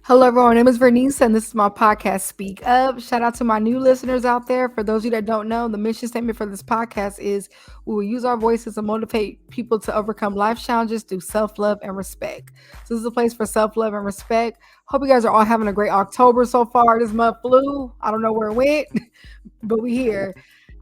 Hello, everyone. My name is Vernice, and this is my podcast, Speak Up. Shout out to my new listeners out there. For those of you that don't know, the mission statement for this podcast is we will use our voices to motivate people to overcome life challenges through self-love and respect. So this is a place for self-love and respect. Hope you guys are all having a great October so far. This month flew. I don't know where it went, but we here.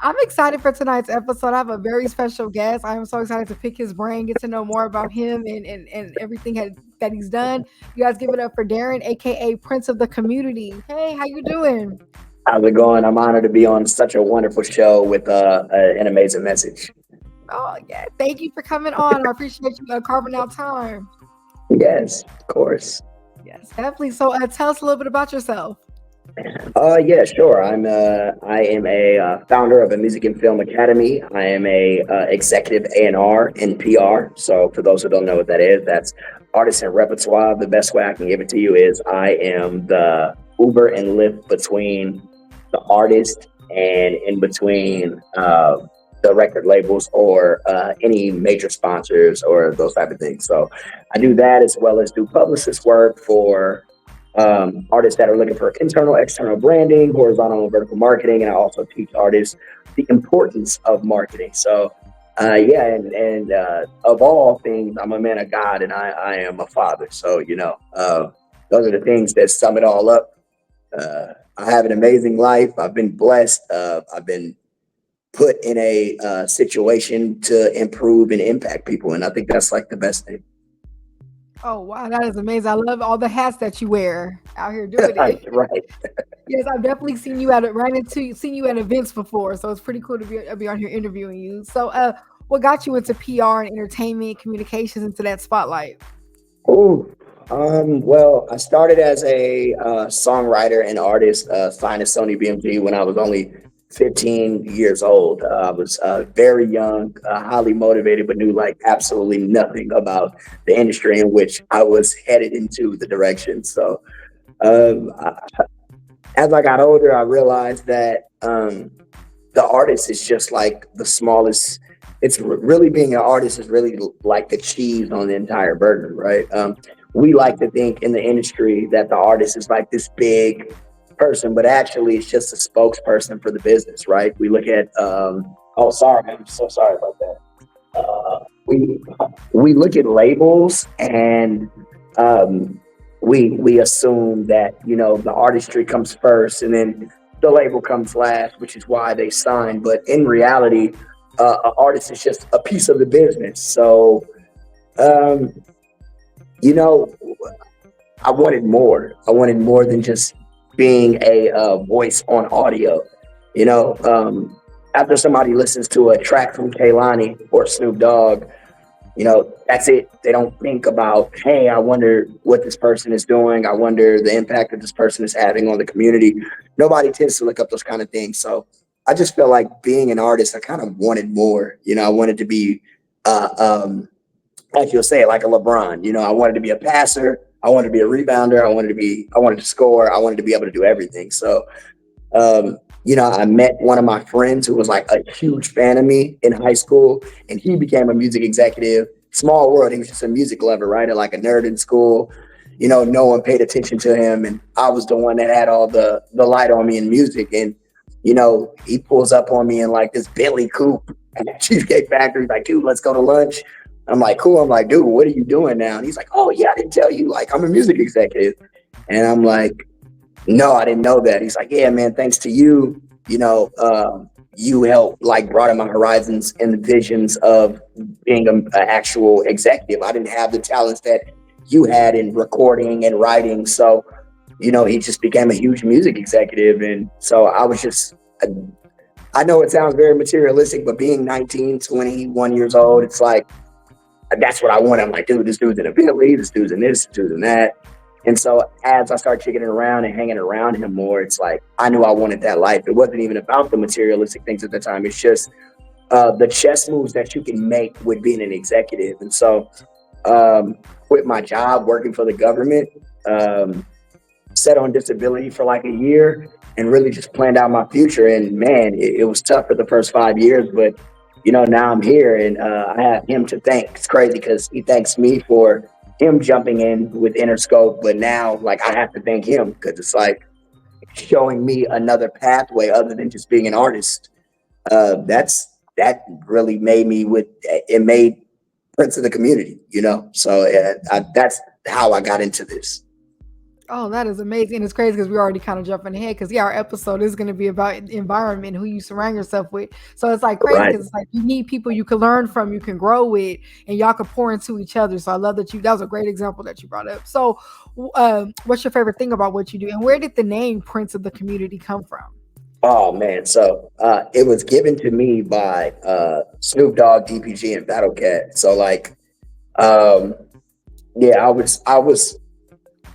I'm excited for tonight's episode. I have a very special guest. I am so excited to pick his brain, get to know more about him and everything that he's done. You guys give it up for Darin AKA Prince of the community. Hey, how you doing? How's it going? I'm honored to be on such a wonderful show with an amazing message. Oh yeah, thank you for coming on. I appreciate you carving out time. Yes, of course. Yes, definitely. So tell us a little bit about yourself. Yeah, sure. I am a founder of a music and film academy. I am a executive A&R and PR. So for those who don't know what that is, that's artist and repertoire. The best way I can give it to you is I am the Uber and Lyft between the artist and in between the record labels or any major sponsors or those type of things. So I do that as well as do publicist work for artists that are looking for internal, external branding, horizontal and vertical marketing, and I also teach artists the importance of marketing. So, and of all things, I'm a man of God, and I am a father. So, those are the things that sum it all up. I have an amazing life. I've been blessed. I've been put in a situation to improve and impact people, and I think that's like the best thing. Oh wow, that is amazing. I love all the hats that you wear out here doing it. Right. Yes, I've definitely seen you seen you at events before, so it's pretty cool to be on here interviewing you. So what got you into PR and entertainment communications into that spotlight? Well, I started as a songwriter and artist, signed to Sony BMG when I was only 15 years old. I was very young, highly motivated, but knew like absolutely nothing about the industry in which I was headed into the direction. So as I got older, I realized that the artist is just like the smallest. It's really being an artist is really like the cheese on the entire burger, right? We like to think in the industry that the artist is like this big person, but actually it's just a spokesperson for the business, right? We look at sorry, I'm so sorry about that. We look at labels and we assume that the artistry comes first and then the label comes last, which is why they sign. But in reality, an artist is just a piece of the business. So I wanted more. I wanted more than just being a voice on audio. After somebody listens to a track from Kehlani or Snoop Dogg, that's it. They don't think about, hey, I wonder what this person is doing. I wonder the impact that this person is having on the community. Nobody tends to look up those kind of things. So I just felt like being an artist, I kind of wanted more. I wanted to be, like you'll say it, like a LeBron. I wanted to be a passer. I wanted to be a rebounder. I wanted to score. I wanted to be able to do everything. So, I met one of my friends who was like a huge fan of me in high school, and he became a music executive. Small world. He was just a music lover, right? And like a nerd in school. No one paid attention to him, and I was the one that had all the light on me in music. And he pulls up on me in like this Bentley coupe at the Cheesecake Factory. He's like, dude, let's go to lunch. I'm like, cool. I'm like, dude, what are you doing now? And he's like, oh yeah, I didn't tell you. Like, I'm a music executive. And I'm like, no, I didn't know that. He's like, yeah, man, thanks to you, you helped like broaden my horizons and the visions of being an actual executive. I didn't have the talents that you had in recording and writing. So, he just became a huge music executive. And so I was just, I know it sounds very materialistic, but being 19, 21 years old, it's like, that's what I want. I'm like, dude, this dude's in a Bentley, this dude's in this dude's in that. And so as I started kicking it around and hanging around him more, it's like, I knew I wanted that life. It wasn't even about the materialistic things at the time. It's just the chess moves that you can make with being an executive. And so quit my job working for the government, set on disability for like a year and really just planned out my future. And man, it was tough for the first 5 years, but now I'm here and I have him to thank. It's crazy because he thanks me for him jumping in with Interscope, but now like I have to thank him because it's like showing me another pathway other than just being an artist. That really made me made Prince of the community, you know. So that's how I got into this. Oh, that is amazing. It's crazy because we're already kind of jumping ahead because, yeah, our episode is going to be about environment, who you surround yourself with. So it's like crazy because it's like you need people you can learn from, you can grow with, and y'all can pour into each other. So I love that that was a great example that you brought up. So what's your favorite thing about what you do? And where did the name Prince of the Community come from? Oh, man. So it was given to me by Snoop Dogg, DPG, and Battle Cat. So like, yeah, I was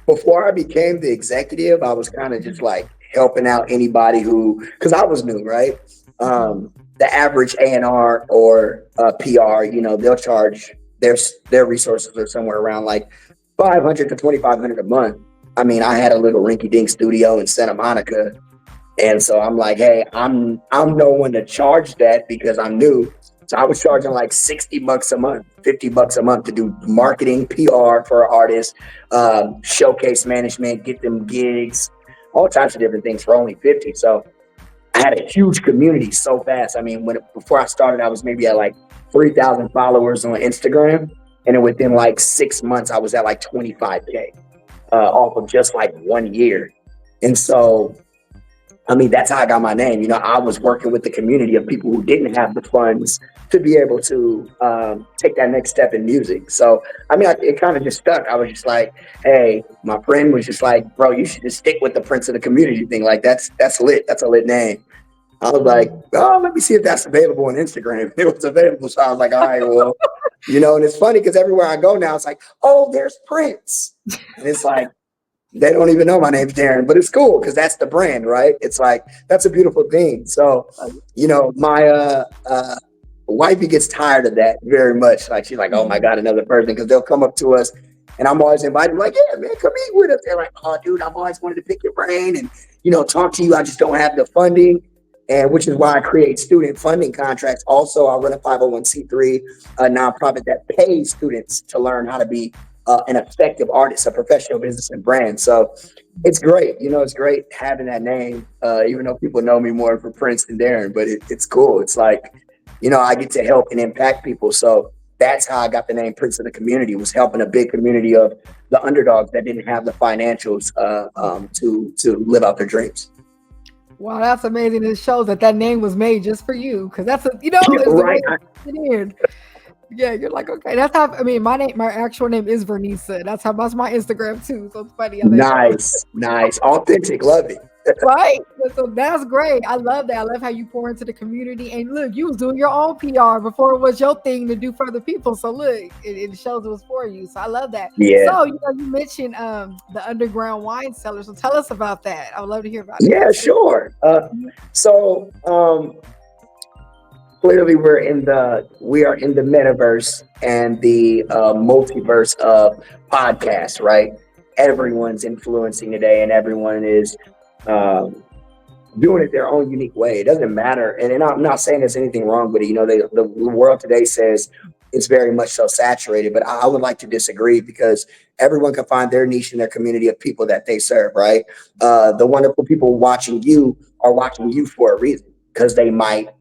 before I became the executive, I was kind of just like helping out anybody because I was new, right? The average A&R or PR, you know, they'll charge their resources are somewhere around like $500 to $2,500 a month. I mean, I had a little rinky-dink studio in Santa Monica, and so I'm like, hey, I'm no one to charge that because I'm new. So I was charging like $60 a month, $50 a month to do marketing, PR for artists, showcase management, get them gigs, all types of different things for only $50. So I had a huge community so fast. I mean, before I started, I was maybe at like 3,000 followers on Instagram. And then within like 6 months, I was at like 25K off of just like 1 year. And so, I mean, that's how I got my name. You know, I was working with the community of people who didn't have the funds to be able to take that next step in music. So, I mean, it kind of just stuck. I was just like, hey, my friend was just like, bro, you should just stick with the Prince of the Community thing. Like, that's lit. That's a lit name. I was like, oh, let me see if that's available on Instagram. It was available. So I was like, all right, well, you know, and it's funny because everywhere I go now, it's like, oh, there's Prince. And it's like, they don't even know my name's Darin, but it's cool because that's the brand, right? It's like, that's a beautiful thing. So, you know, my wifey gets tired of that very much. Like, she's like, oh my God, another person. Because they'll come up to us and I'm always invited, like, yeah, man, come eat with us. They're like, oh, dude, I've always wanted to pick your brain and, you know, talk to you. I just don't have the funding. And which is why I create student funding contracts. Also, I run a 501c3 nonprofit that pays students to learn how to be an effective artist, a professional business and brand. So it's great. You know, it's great having that name, even though people know me more for Prince than Darin, but it's cool. It's like, you know, I get to help and impact people. So that's how I got the name Prince of the Community, was helping a big community of the underdogs that didn't have the financials to live out their dreams. Wow, that's amazing. It shows that name was made just for you, because that's right. Yeah, you're like, okay, that's how. I mean, my actual name is Vernisa. That's my Instagram too. So it's funny. Nice, authentic, love it. Right. So that's great. I love that. I love how you pour into the community. And look, you was doing your own PR before it was your thing to do for other people. So look, it shows it was for you. So I love that. Yeah. So you mentioned the underground wine cellar. So tell us about that. I would love to hear about it. Yeah, sure. So clearly we are in the metaverse and the multiverse of podcasts, right? Everyone's influencing today, and everyone is doing it their own unique way. It doesn't matter, and I'm not saying there's anything wrong with it. You know, the world today says it's very much so saturated, but I would like to disagree, because everyone can find their niche in their community of people that they serve, right? The wonderful people watching you are watching you for a reason, because they might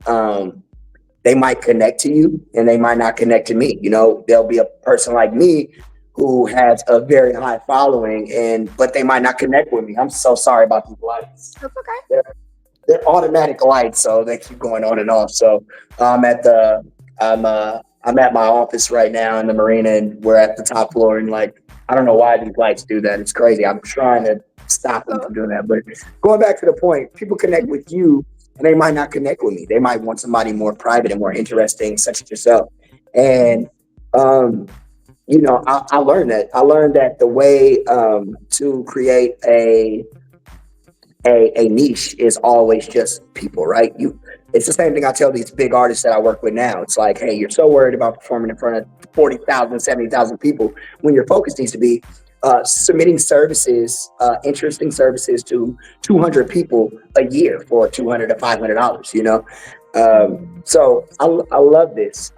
connect to you and they might not connect to me. You know, there'll be a person like me who has a very high following, but they might not connect with me. I'm so sorry about these lights. That's okay. They're automatic lights, so they keep going on and off. So I'm at my office right now in the marina, and we're at the top floor, and like, I don't know why these lights do that. It's crazy. I'm trying to stop them from doing that. But going back to the point, people connect with you and they might not connect with me. They might want somebody more private and more interesting, such as yourself. And you know, I learned that. I learned that the way to create a niche is always just people, right? It's the same thing I tell these big artists that I work with now. It's like, hey, you're so worried about performing in front of 40,000, 70,000 people when your focus needs to be submitting services, interesting services to 200 people a year for $200 to $500, you know? So I love this.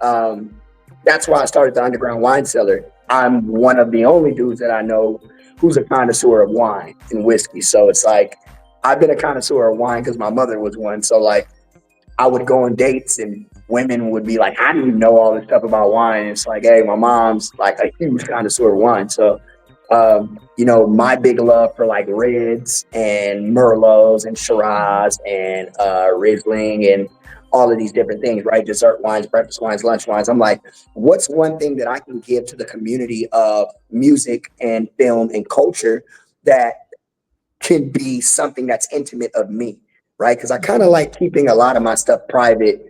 That's why I started the Underground Wine Cellar. I'm one of the only dudes that I know who's a connoisseur of wine and whiskey. So it's like, I've been a connoisseur of wine because my mother was one. So like, I would go on dates and women would be like, "How do you know all this stuff about wine?" And it's like, hey, my mom's like a huge connoisseur of wine. So, you know, my big love for like Reds and Merlots and Shiraz and Riesling and all of these different things, right? Dessert wines, breakfast wines, lunch wines. I'm like, what's one thing that I can give to the community of music and film and culture that can be something that's intimate of me, right? Because I kind of like keeping a lot of my stuff private.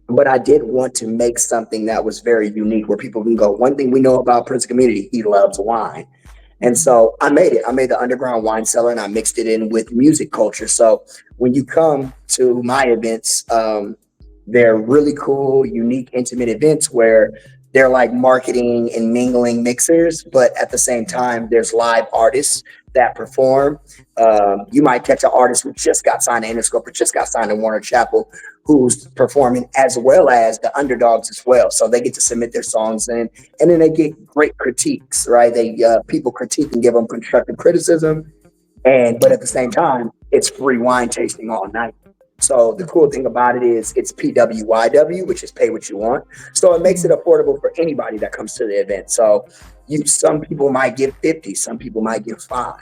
But I did want to make something that was very unique where people can go, one thing we know about Prince community, he loves wine. And so I made it. I made the underground wine cellar and I mixed it in with music culture. So when you come to my events, they're really cool, unique, intimate events where they're like marketing and mingling mixers, but at the same time, there's live artists that perform. You might catch an artist who just got signed to Interscope or just got signed to Warner Chappell, who's performing, as well as the underdogs as well. So they get to submit their songs in, and then they get great critiques, right? They people critique and give them constructive criticism, but at the same time, it's free wine tasting all night. So the cool thing about it is it's PWYW, which is pay what you want. So it makes it affordable for anybody that comes to the event. So some people might give 50, some people might give 5.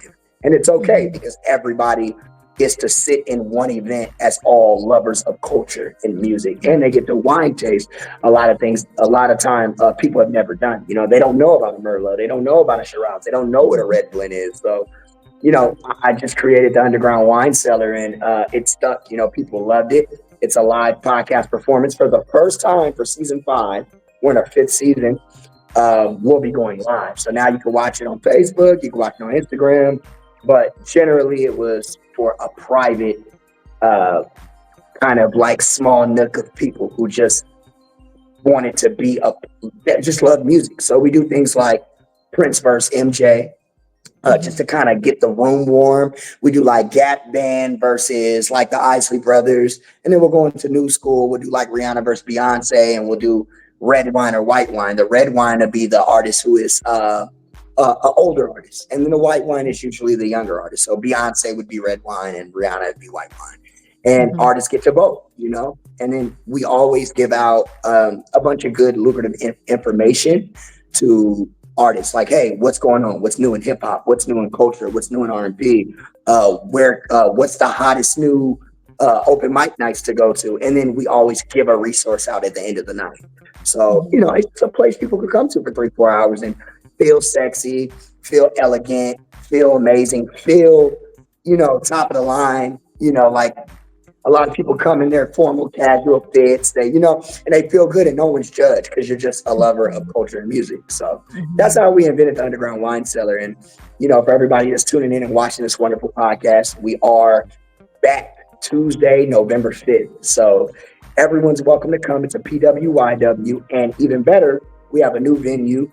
And it's okay because everybody gets to sit in one event as all lovers of culture and music. And they get to wine taste a lot of things, a lot of time people have never done. You know, they don't know about a Merlot. They don't know about a Shiraz. They don't know what a red blend is. So you know, I just created the underground wine cellar and it stuck. You know, people loved it. It's a live podcast performance for the first time for season 5. We're in our 5th season. We'll be going live. So now you can watch it on Facebook. You can watch it on Instagram. But generally it was for a private kind of like small nook of people who just wanted to be that just love music. So we do things like Prince versus MJ. Just to kind of get the room warm. We do like Gap Band versus like the Isley Brothers. And then we'll go into new school. We'll do like Rihanna versus Beyonce, and we'll do red wine or white wine. The red wine will be the artist who is an older artist. And then the white wine is usually the younger artist. So Beyonce would be red wine and Rihanna would be white wine. And artists get to vote, you know? And then we always give out a bunch of good lucrative information to artists, like, hey, what's going on? What's new in hip hop? What's new in culture? What's new in R&B? What's the hottest new open mic nights to go to? And then we always give a resource out at the end of the night. So, you know, it's a place people could come to for 3-4 hours and feel sexy, feel elegant, feel amazing, feel, you know, top of the line, you know, like a lot of people come in their formal casual fits, they, you know, and they feel good and no one's judged because you're just a lover of culture and music. So that's how we invented the Underground Wine Cellar. And, you know, for everybody that's tuning in and watching this wonderful podcast, we are back Tuesday, November 5th. So everyone's welcome to come. It's a PWYW. And even better, we have a new venue.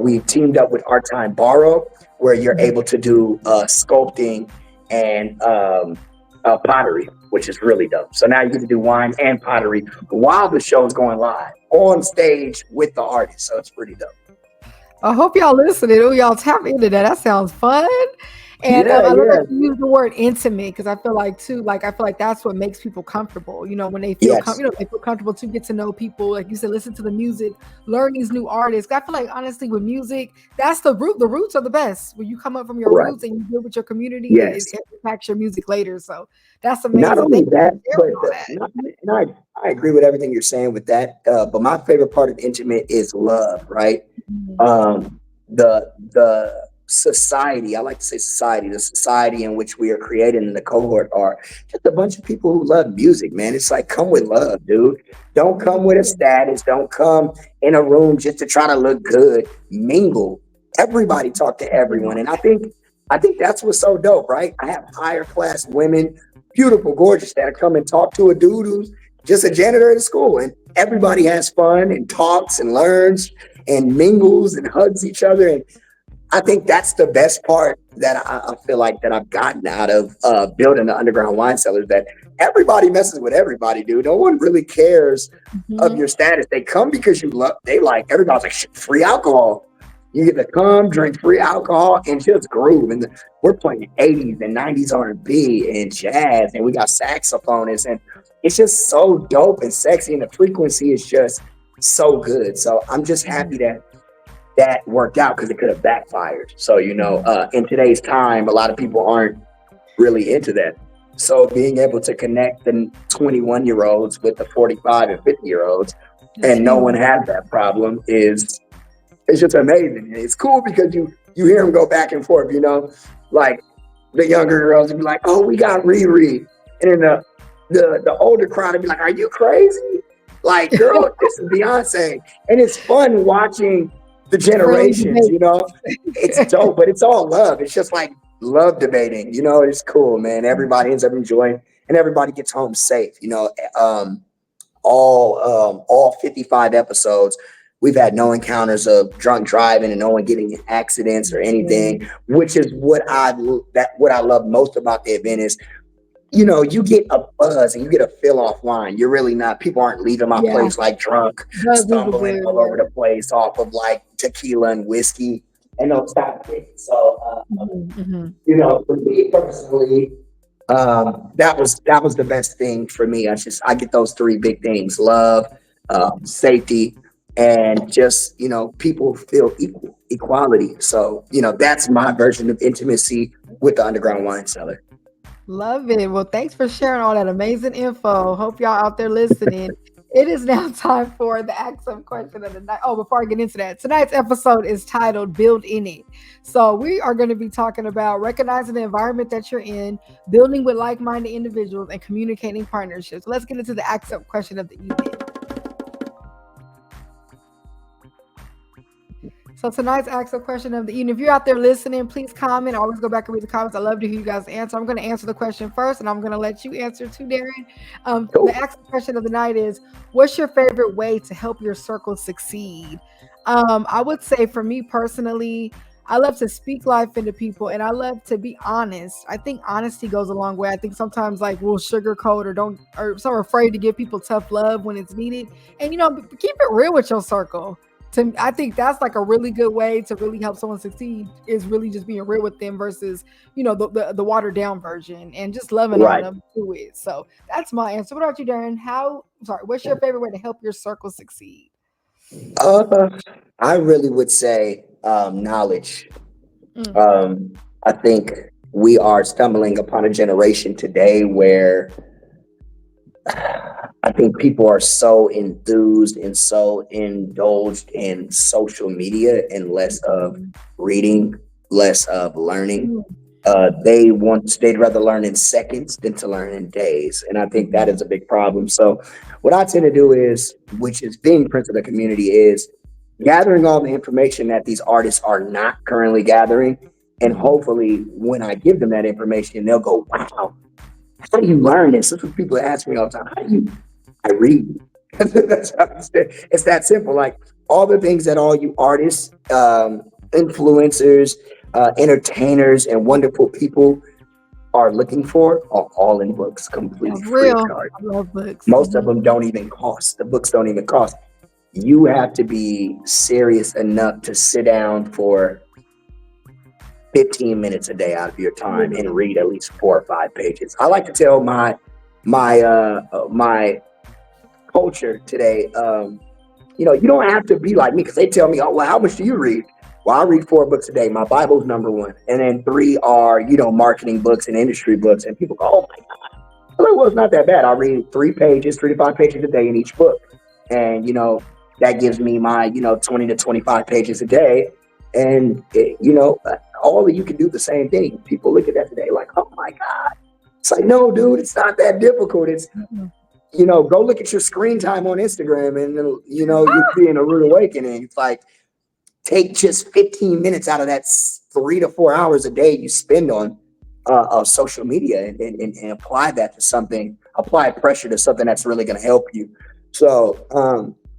We've teamed up with Art Time Borrow, where you're able to do sculpting and pottery, which is really dope. So now you get to do wine and pottery while the show is going live on stage with the artist. So it's pretty dope. I hope y'all listening. Oh, y'all tap into that. That sounds fun. And I love that you use the word intimate, because I feel like that's what makes people comfortable. You know, when they feel they feel comfortable to get to know people, like you said, listen to the music, learn these new artists. I feel like honestly with music, that's the root. The roots are the best. When you come up from your roots and you deal with your community, it impacts your music later. So that's amazing. Not only that, but I agree with everything you're saying with that. But my favorite part of intimate is love, right? The society, I like to say society, the society in which we are created in the cohort are just a bunch of people who love music, man. It's like, come with love, dude. Don't come with a status. Don't come in a room just to try to look good. Mingle. Everybody talk to everyone. And I think that's what's so dope, right? I have higher class women, beautiful, gorgeous, that come and talk to a dude who's just a janitor at a school. And everybody has fun and talks and learns and mingles and hugs each other. And I think that's the best part that I feel like that I've gotten out of building the Underground Wine Cellars, that everybody messes with everybody, dude. No one really cares of Mhm. your status. They come because you love, they like, everybody's like, "Shit, free alcohol. You get to come, drink free alcohol, and just groove." And we're playing 80s and 90s R&B and jazz, and we got saxophonists, and it's just so dope and sexy, and the frequency is just so good. So I'm just happy that that worked out, because it could have backfired. So, in today's time, a lot of people aren't really into that. So being able to connect the 21-year-olds with the 45 and 50-year-olds, and no one has that problem, is it's just amazing. It's cool because you hear them go back and forth, like the younger girls would be like, "Oh, we got Riri," and then the older crowd would be like, "Are you crazy? Like, girl, this is Beyonce." And it's fun watching the generations, it's dope, but it's all love. It's just like love debating, it's cool, man. Everybody ends up enjoying, and everybody gets home safe. All 55 episodes, we've had no encounters of drunk driving and no one getting in accidents or anything, which is what I love most about the event is, you get a buzz and you get a feel offline. You're really not, people aren't leaving my place like drunk, stumbling all over the place off of like tequila and whiskey and those type of things. So, for me personally, that was the best thing for me. I get those three big things: love, safety, and just, people feel equality. So, that's my version of intimacy with the underground wine cellar. Love it. Well, thanks for sharing all that amazing info. Hope y'all out there listening. It is now time for the Ask Up question of the night. Oh, before I get into that, tonight's episode is titled Build In It. So we are going to be talking about recognizing the environment that you're in, building with like-minded individuals, and communicating partnerships. Let's get into the Ask Up question of the evening. So tonight's Ask Up question of the evening, if you're out there listening, please comment. Always go back and read the comments. I love to hear you guys answer. I'm going to answer the question first, and I'm going to let you answer too, Darin. Cool. The Ask Up question of the night is, what's your favorite way to help your circle succeed? I would say for me personally, I love to speak life into people, and I love to be honest. I think honesty goes a long way. I think sometimes like we'll sugarcoat or so afraid to give people tough love when it's needed. And, keep it real with your circle. I think that's like a really good way to really help someone succeed, is really just being real with them versus, the watered down version, and just loving on them through it. So that's my answer. What about you, Darin? What's your favorite way to help your circle succeed? I really would say knowledge. I think we are stumbling upon a generation today where I think people are so enthused and so indulged in social media and less of reading, less of learning. They'd rather learn in seconds than to learn in days. And I think that is a big problem. So what I tend to do is, which is being Prince of the community, is gathering all the information that these artists are not currently gathering. And hopefully when I give them that information, they'll go, "Wow, how do you learn this?" That's what people ask me all the time. I read. That's how it's that simple. Like all the things that all you artists, influencers, entertainers, and wonderful people are looking for are all in books, completely free of charge. I love books. Most of them don't even cost. The books don't even cost. You have to be serious enough to sit down for 15 minutes a day out of your time and read at least 4 or 5 pages. I like to tell my culture today, you don't have to be like me, because they tell me, "Oh, well, how much do you read?" Well, I read 4 books a day. My Bible's number 1. And then 3 are, marketing books and industry books. And people go, "Oh my God." Well, it's not that bad. I read 3 to 5 pages a day in each book. And, that gives me my, 20 to 25 pages a day. And, all of you can do the same thing. People look at that today like, "Oh my God." It's like, no, dude, it's not that difficult. It's, go look at your screen time on Instagram and, you're seeing a rude awakening. It's like, take just 15 minutes out of that 3 to 4 hours a day you spend on social media and apply that to something, apply pressure to something that's really going to help you. So,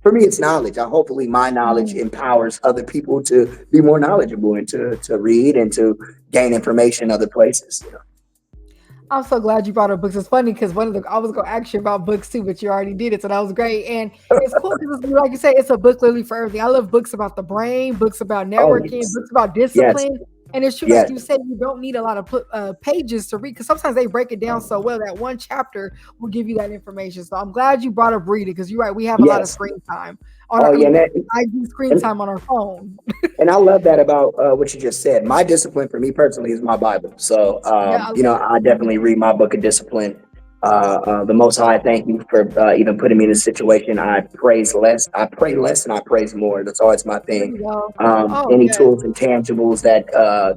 for me, it's knowledge. Hopefully my knowledge empowers other people to be more knowledgeable and to read and to gain information other places. I'm so glad you brought up books. It's funny because I was going to ask you about books too, but you already did it, so that was great. And it's cool because, like you say, it's a book literally for everything. I love books about the brain, books about Oh networking, yes, books about yes, discipline. And it's true, like yes, you said, you don't need a lot of pages to read because sometimes they break it down so well that one chapter will give you that information. So I'm glad you brought up reading because you're right. We have a lot of yes. screen time on Oh our yeah, IG screen and, time on our phone. and I love that about what you just said. My discipline for me personally is my Bible. So, Yeah, I you love know, it. I definitely read my book of discipline. The Most High, thank you for even putting me in this situation. I praise less, I pray less, and I praise more. That's always my There thing. you go. Oh Any yes. tools and tangibles that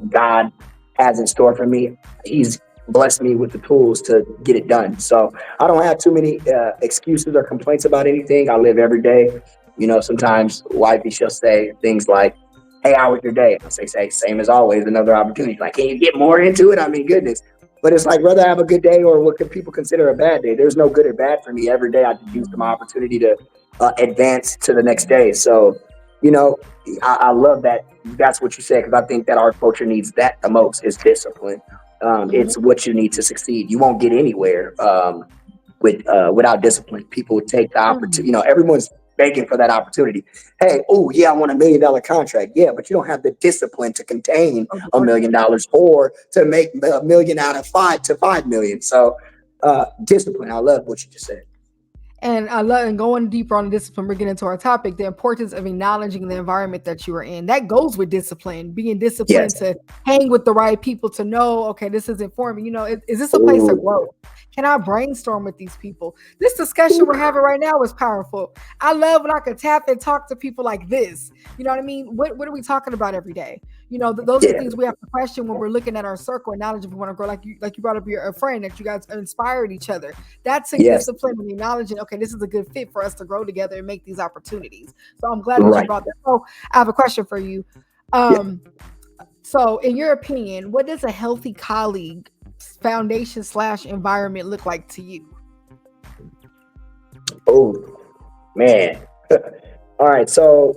God has in store for me, He's blessed me with the tools to get it done. So I don't have too many excuses or complaints about anything. I live every day. You know, sometimes wifey she'll say things like, "Hey, how was your day?" I'll say, "Same as always, another opportunity." Like, can you get more into it? I mean, goodness. But it's like, rather have a good day or what could people consider a bad day? There's no good or bad for me. Every day I just use my opportunity to advance to the next day. So, you know, I love that. That's what you said, because I think that our culture needs that the most is discipline. Mhm. It's what you need to succeed. You won't get anywhere without discipline. People would take the opportunity. Mhm. You know, everyone's begging for that opportunity. Hey, oh yeah, I want $1 million contract. Yeah, but you don't have the discipline to contain Of $1 working. million or to make a million out of 5 to 5 million. So discipline. I love what you just said. And I love and going deeper on discipline, we're getting into our topic, the importance of acknowledging the environment that you are in. That goes with discipline, being disciplined Yes. to hang with the right people to know, okay, this is informing. Is this a place to Ooh. grow? Can I brainstorm with these people? This discussion we're having right now is powerful. I love when I can tap and talk to people like this. You know what I mean? What are we talking about every day? Those are the Yeah. things we have to question when we're looking at our circle and knowledge if we want to grow. Like you brought up your a friend that you guys inspired each other. That's a Yes. discipline and acknowledging, okay, this is a good fit for us to grow together and make these opportunities. So I'm glad that you Right. brought that. So I have a question for you. Yeah. So in your opinion, what does a healthy colleague foundation/environment look like to you? Oh man. All right. So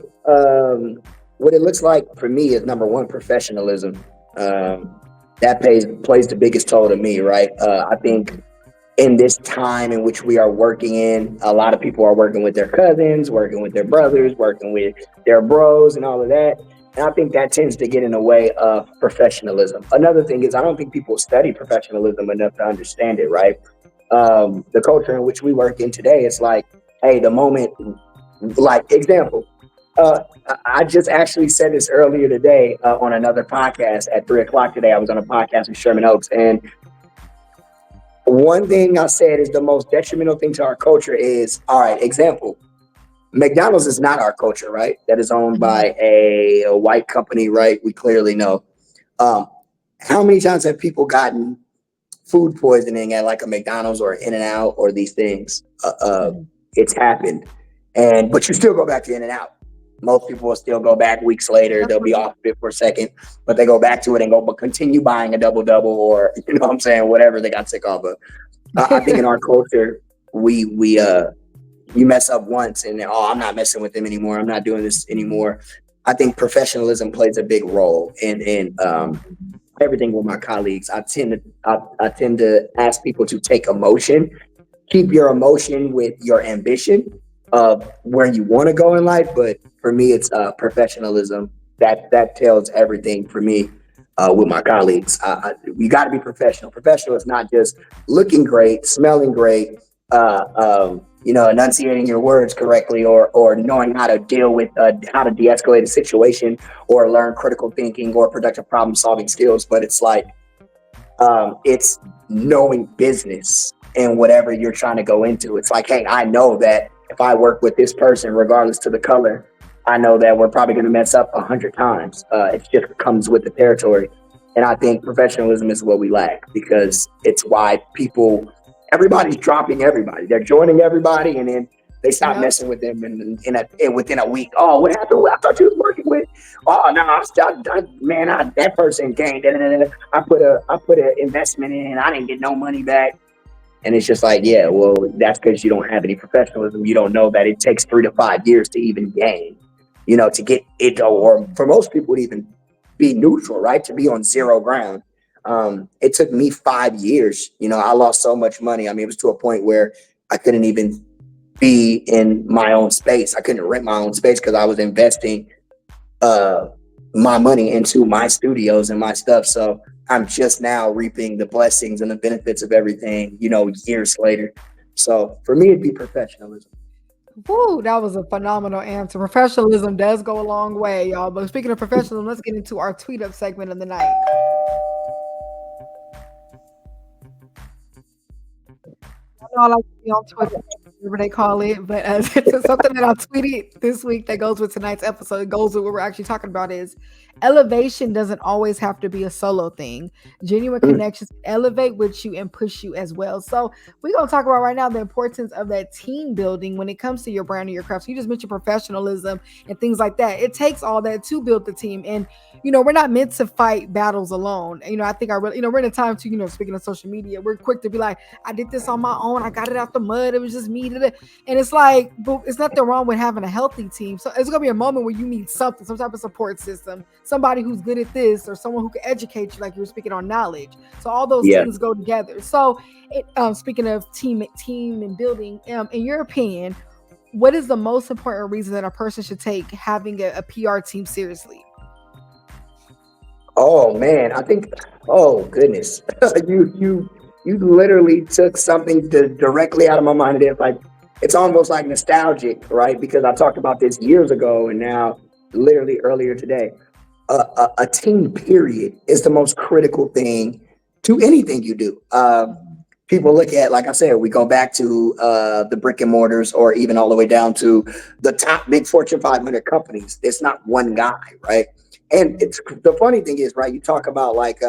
what it looks like for me is number one, professionalism. That plays the biggest toll to me, right? I think in this time in which we are working in, a lot of people are working with their cousins, working with their brothers, working with their bros and all of that. And I think that tends to get in the way of professionalism. Another thing is I don't think people study professionalism enough to understand it, right? The culture in which we work in today, it's like, hey, the moment, like example, I just actually said this earlier today on another podcast at 3 o'clock today. I was on a podcast with Sherman Oaks, and one thing I said is the most detrimental thing to our culture is, all right, example, McDonald's is not our culture, right? That is owned Mhm. by a white company, right? We clearly know. Um, how many times have people gotten food poisoning at like a McDonald's or In-N-Out or these things? Mhm. It's happened, but you still go back to In-N-Out. Most people will still go back weeks later. That's They'll what be off of it for a second, but they go back to it and go, but continue buying a double double or you know what I'm saying, whatever they got sick of. But I think in our culture, we you mess up once and then, oh, I'm not messing with them anymore. I'm not doing this anymore. I think professionalism plays a big role in everything with my colleagues. I tend to ask people to take emotion, keep your emotion with your ambition of where you want to go in life. But for me, it's professionalism that tells everything for me with my colleagues. You got to be professional. Professional is not just looking great, smelling great, enunciating your words correctly, or knowing how to deal with how to de-escalate a situation, or learn critical thinking or productive problem solving skills. But it's like it's knowing business and whatever you're trying to go into. It's like, hey, I know that if I work with this person, regardless to the color, I know that we're probably going to mess up 100 times. It just comes with the territory. And I think professionalism is what we lack, because it's why everybody's dropping everybody. They're joining everybody, and then they stop Yep. messing with them within a week. Oh, what happened? I thought you was working with. Oh no, that person gained. I put an investment in, and I didn't get no money back. And it's just like, yeah, well, that's because you don't have any professionalism. You don't know that it takes 3 to 5 years to even gain, to get it, or for most people to even be neutral, right? To be on zero ground. It took me 5 years. You know, I lost so much money. I mean, it was to a point where I couldn't even be in my own space. I couldn't rent my own space because I was investing my money into my studios and my stuff. So I'm just now reaping the blessings and the benefits of everything, you know, years later. So for me, it'd be professionalism. Woo, that was a phenomenal answer. Professionalism does go a long way, y'all. But speaking of professionalism, let's get into our tweet up segment of the night. I know I like to be on Twitter, whatever they call it, but it's something that I tweeted this week that goes with tonight's episode. It goes with what we're actually talking about is elevation doesn't always have to be a solo thing. Genuine connections elevate with you and push you as well. So we're going to talk about right now the importance of that team building when it comes to your brand and your craft. So you just mentioned professionalism and things like that. It takes all that to build the team. And, you know, we're not meant to fight battles alone. You know, I think we're in a time to, you know, speaking of social media, we're quick to be like, I did this on my own. I got it out the mud. It was just me. And it's like, but it's nothing wrong with having a healthy team. So it's going to be a moment where you need something, some type of support system, somebody who's good at this, or someone who can educate you, like you were speaking on knowledge. So all those things go together. So speaking of team and building, in your opinion, what is the most important reason that a person should take having a PR team seriously? Oh man, I think, oh goodness, you literally took something directly out of my mind. It's like, it's almost like nostalgic, right? Because I talked about this years ago, and now literally earlier today, a team period is the most critical thing to anything you do. People look at, like I said, we go back to the brick and mortars, or even all the way down to the top big Fortune 500 companies. It's not one guy, right? And it's the funny thing is, right, you talk about like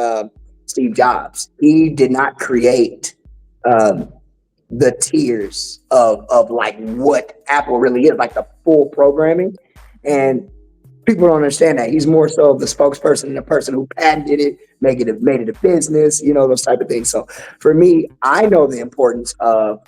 Steve Jobs. He did not create the tiers of like what Apple really is, like the full programming. And people don't understand that. He's more so the spokesperson and the person who patented it, made it a business, you know, those type of things. So for me, I know the importance of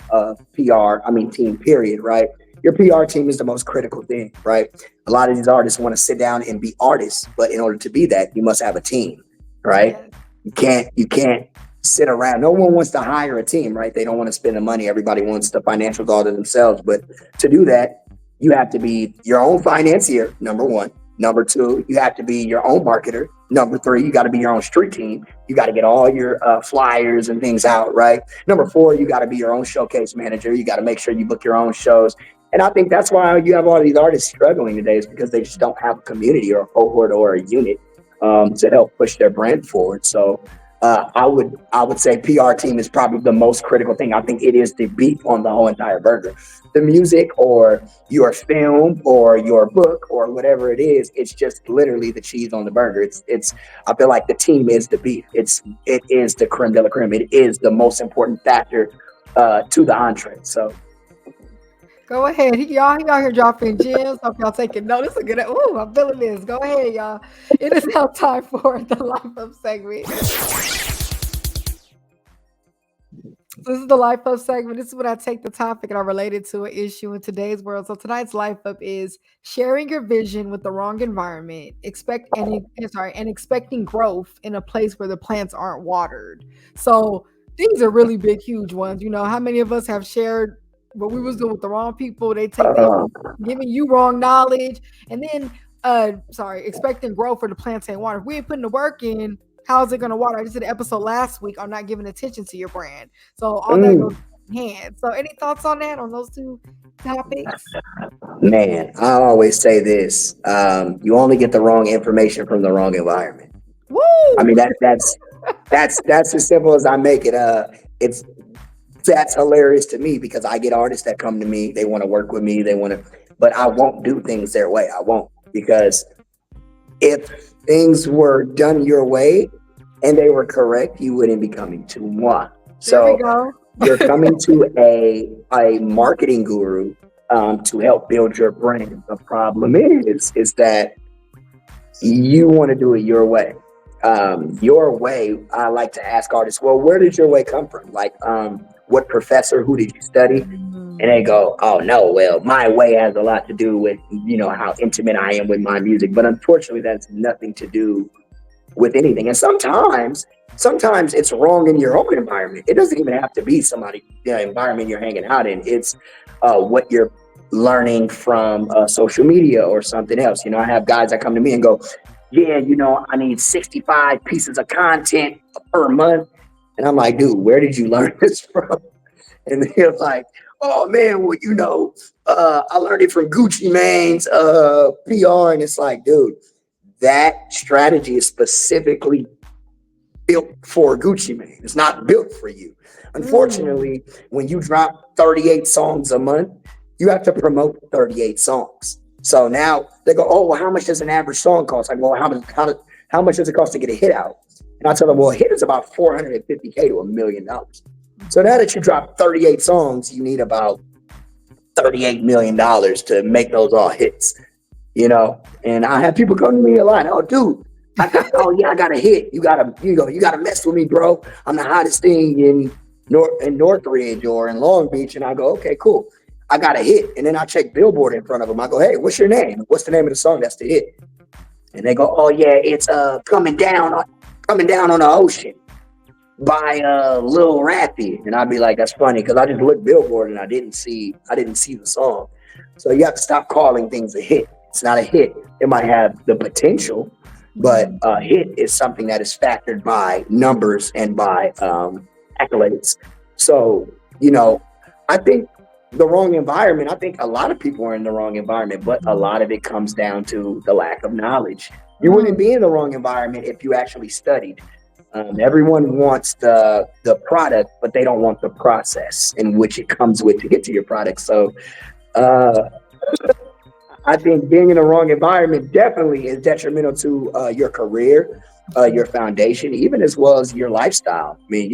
PR, team period, right? Your PR team is the most critical thing, right? A lot of these artists want to sit down and be artists, but in order to be that, you must have a team, right? You can't sit around. No one wants to hire a team, right? They don't want to spend the money. Everybody wants the financials all to themselves. But to do that, you have to be your own financier, number one. Number two, you have to be your own marketer. Number three, you got to be your own street team. You got to get all your flyers and things out, right? Number four, you got to be your own showcase manager. You got to make sure you book your own shows. And I think that's why you have all of these artists struggling today, is because they just don't have a community or a cohort or a unit to help push their brand forward. So I would say PR team is probably the most critical thing. I think it is the beef on the whole entire burger. The music or your film or your book or whatever it is, it's just literally the cheese on the burger. It's I feel like the team is the beef. It is the creme de la creme. It is the most important factor to the entree. So go ahead. Y'all here dropping gems. Hope y'all taking notice. A good. Ooh, I'm feeling this. Go ahead, y'all. It is now time for the Life Up segment. This is the Life Up segment. This is when I take the topic and I relate it to an issue in today's world. So tonight's Life Up is sharing your vision with the wrong environment, and expecting growth in a place where the plants aren't watered. So these are really big, huge ones. You know, how many of us have shared what we was doing with the wrong people? They take giving you wrong knowledge, and then expecting growth for the plants ain't water. If we ain't putting the work in, how's it gonna water? I just did an episode last week on not giving attention to your brand. So all that goes hand in hand. So any thoughts on that, on those two topics? Man, I always say this: you only get the wrong information from the wrong environment. Woo! I mean, that's as simple as I make it. That's hilarious to me, because I get artists that come to me, they want to work with me, but I won't do things their way. I won't, because if things were done your way and they were correct, you wouldn't be coming to moi. So you're coming to a marketing guru to help build your brand. The problem is that you want to do it your way. Your way, I like to ask artists, well, where did your way come from? Like, what professor, who did you study? And they go, oh no, well, my way has a lot to do with, you know, how intimate I am with my music. But unfortunately, that's nothing to do with anything. And sometimes it's wrong in your own environment. It doesn't even have to be somebody, the environment you're hanging out in. It's what you're learning from social media or something else. I have guys that come to me and go, yeah, I need 65 pieces of content per month. And I'm like, dude, where did you learn this from? And they're like, oh man, well, I learned it from Gucci Mane's PR. And it's like, dude, that strategy is specifically built for Gucci Mane. It's not built for you. Unfortunately, when you drop 38 songs a month, you have to promote 38 songs. So now they go, oh, well, how much does an average song cost? I go, well, how much does it cost to get a hit out? And I tell them, well, a hit is about $450K to $1 million. So now that you drop 38 songs, you need about $38 million to make those all hits, And I have people come to me a lot. Oh, dude, I got a hit. You gotta mess with me, bro. I'm the hottest thing in Northridge or in Long Beach. And I go, okay, cool. I got a hit. And then I check Billboard in front of them. I go, hey, what's your name? What's the name of the song that's the hit? And they go, oh yeah, it's coming down on the ocean by Lil Rappy. And I'd be like, that's funny, because I just looked Billboard and I didn't see the song. So you have to stop calling things a hit. It's not a hit. It might have the potential, but a hit is something that is factored by numbers and by accolades. So, I think the wrong environment, I think a lot of people are in the wrong environment, but a lot of it comes down to the lack of knowledge. You wouldn't be in the wrong environment if you actually studied. Everyone wants the product, but they don't want the process in which it comes with to get to your product. So I think being in the wrong environment definitely is detrimental to your career, your foundation, even as well as your lifestyle. I mean,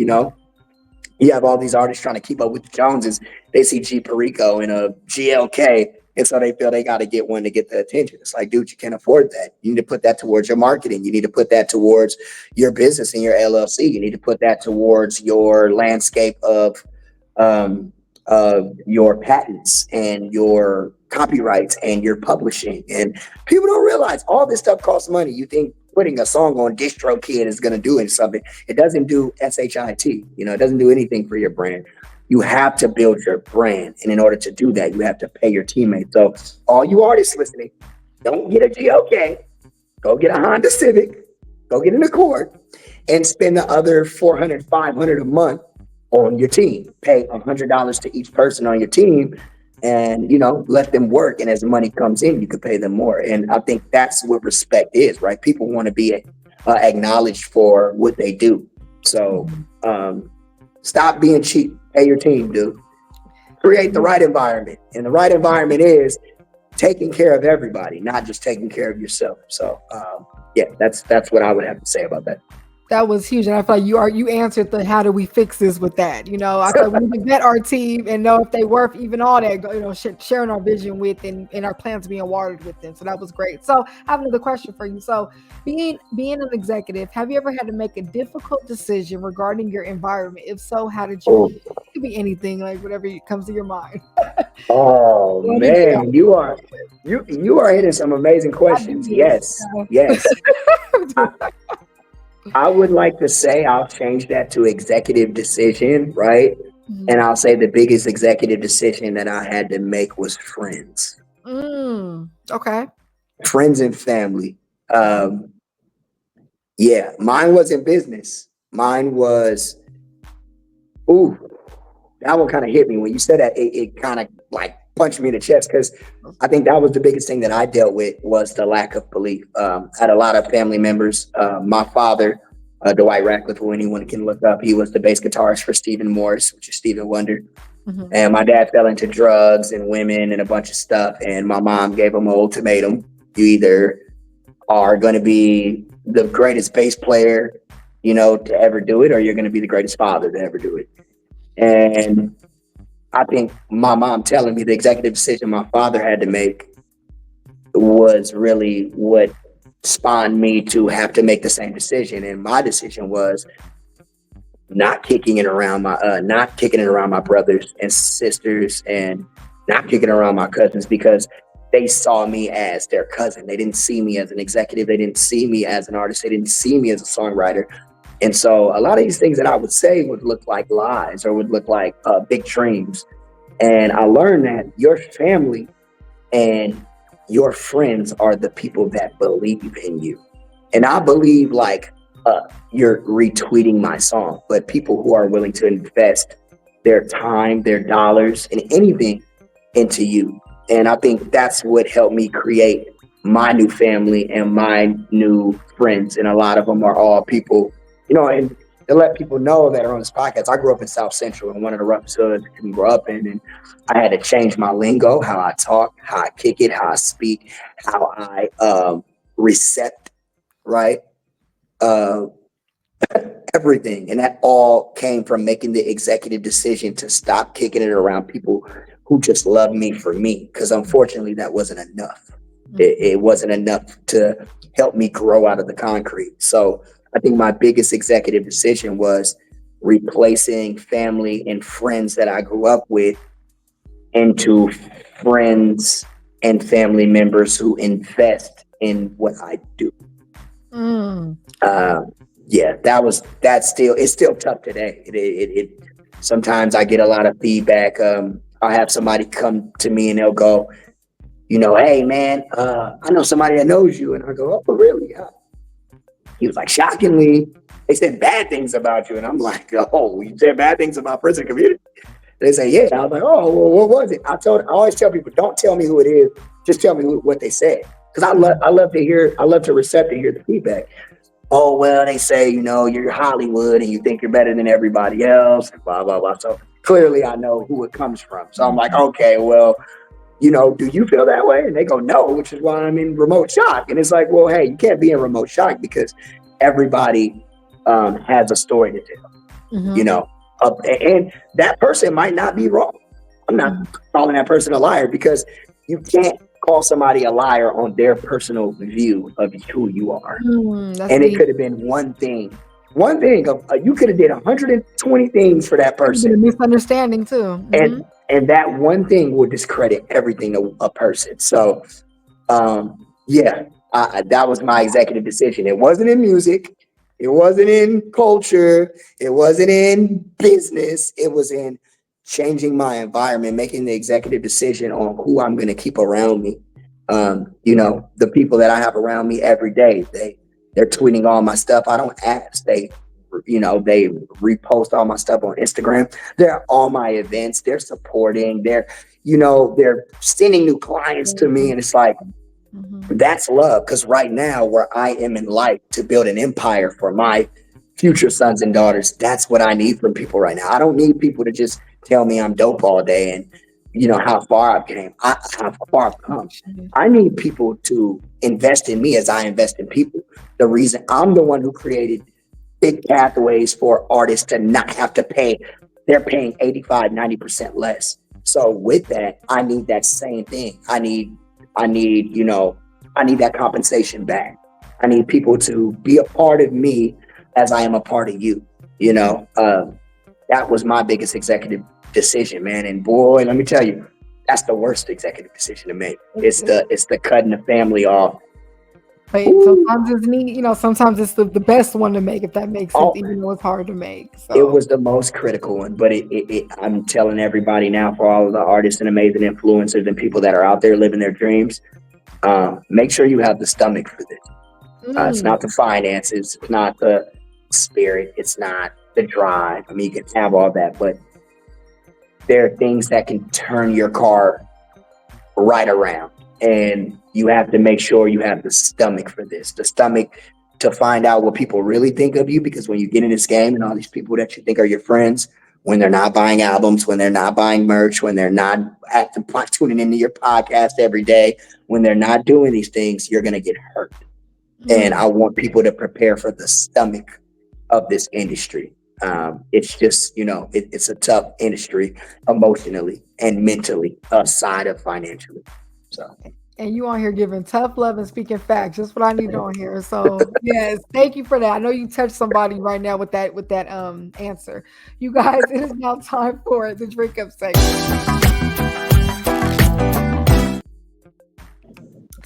you have all these artists trying to keep up with the Joneses. They see G Perico in a GLK, and so they feel they got to get one to get the attention. It's like, dude, you can't afford that. You need to put that towards your marketing. You need to put that towards your business and your LLC. You need to put that towards your landscape of your patents and your copyrights and your publishing. And people don't realize all this stuff costs money. You think putting a song on DistroKid is going to do something. It doesn't do SHIT. It doesn't do anything for your brand. You have to build your brand. And in order to do that, you have to pay your teammates. So all you artists listening, don't get a GLK. Go get a Honda Civic. Go get an Accord and spend the other $400, $500 a month on your team. Pay $100 to each person on your team and, let them work. And as money comes in, you can pay them more. And I think that's what respect is, right? People want to be acknowledged for what they do. So stop being cheap. Pay your team, dude. Create the right environment. And the right environment is taking care of everybody, not just taking care of yourself. So that's what I would have to say about that. That was huge. And I feel like you answered the how do we fix this with that? I feel like we need to vet our team and know if they worth even all that, sharing our vision with and our plans being watered with them. So that was great. So I have another question for you. So being an executive, have you ever had to make a difficult decision regarding your environment? If so, how did you? It could be anything, like whatever comes to your mind. Oh man, you are hitting some amazing questions. Yes. I would like to say I'll change that to executive decision, right? Mm-hmm. And I'll say the biggest executive decision that I had to make was friends. Okay. Friends and family. Mine wasn't business. Mine was, that one kind of hit me. When you said that, it kind of like punched me in the chest, because I think that was the biggest thing that I dealt with was the lack of belief. I had a lot of family members. My father, Dwight Ratcliffe, who anyone can look up, he was the bass guitarist for Stephen Morris, which is Stephen Wonder. Mm-hmm. And my dad fell into drugs and women and a bunch of stuff. And my mom gave him an ultimatum. You either are going to be the greatest bass player, to ever do it, or you're going to be the greatest father to ever do it. And I think my mom telling me the executive decision my father had to make was really what spawned me to have to make the same decision. And my decision was not kicking it around my brothers and sisters, and not kicking it around my cousins, because they saw me as their cousin. They didn't see me as an executive. They didn't see me as an artist. They didn't see me as a songwriter. And so a lot of these things that I would say would look like lies or would look like big dreams. And I learned that your family and your friends are the people that believe in you. And I believe like you're retweeting my song, but people who are willing to invest their time, their dollars, and anything into you. And I think that's what helped me create my new family and my new friends. And a lot of them are all people, you know, and to let people know that are on this podcast, I grew up in South Central in one of the roughest hoods I can grow up in. And I had to change my lingo, how I talk, how I kick it, how I speak, how I recept, right? Everything. And that all came from making the executive decision to stop kicking it around people who just love me for me. Because unfortunately, that wasn't enough. It wasn't enough to help me grow out of the concrete. So I think my biggest executive decision was replacing family and friends that I grew up with into friends and family members who invest in what I do. Yeah, it's still tough today. It sometimes I get a lot of feedback. I'll have somebody come to me and they'll go, you know, hey man, I know somebody that knows you. And I go, oh, really? He was like, shockingly, they said bad things about you. And I'm like, oh, you said bad things about prison community? They say, yeah. I was like, oh, well, what was it? I always tell people, don't tell me who it is. Just tell me what they said. Because I love to hear the feedback. Oh, well, they say, you know, you're Hollywood and you think you're better than everybody else, and blah, blah, blah. So clearly I know who it comes from. So I'm like, okay, well, you know, do you feel that way? And they go, no, which is why I'm in remote shock. And it's like, well, hey, you can't be in remote shock because everybody has a story to tell, you know, and that person might not be wrong. I'm not calling that person a liar because you can't call somebody a liar on their personal view of who you are. And it could have been one thing. You could have did 120 things for that person. A misunderstanding too. And that one thing will discredit everything of a person. So, that was my executive decision. It wasn't in music. It wasn't in culture. It wasn't in business. It was in changing my environment, making the executive decision on who I'm going to keep around me. You know, the people that I have around me every day, they're tweeting all my stuff. I don't ask. They repost all my stuff on Instagram. They're at all my events. They're supporting. They're sending new clients to me. And it's like, that's love. Because right now where I am in life to build an empire for my future sons and daughters, that's what I need from people right now. I don't need people to just tell me I'm dope all day and you know how far I've come. I need people to invest in me as I invest in people. The reason I'm the one who created big pathways for artists to not have to pay, they're paying 85-90% less. So with that, I need that same thing. I need that compensation back. I need people to be a part of me as I am a part of you. You know, that was my biggest executive decision, man. And boy, let me tell you, that's the worst executive decision to make. It's the cutting the family off. But sometimes it's neat, sometimes it's the best one to make, if that makes sense, even though it's hard to make. So. It was the most critical one, but I'm telling everybody now, for all of the artists and amazing influencers and people that are out there living their dreams, make sure you have the stomach for this. It's not the finances, it's not the spirit, it's not the drive. I mean, you can have all that, but there are things that can turn your car right around. And you have to make sure you have the stomach for this, the stomach to find out what people really think of you. Because when you get in this game and all these people that you think are your friends, when they're not buying albums, when they're not buying merch, when they're not tuning into your podcast every day, when they're not doing these things, you're going to get hurt. And I want people to prepare for the stomach of this industry. It's just, it's a tough industry emotionally and mentally, aside of financially. So. And you on here giving tough love and speaking facts. Just what I need on here. So yes, thank you for that. I know you touched somebody right now with that answer. You guys, it is now time for the drink up segment.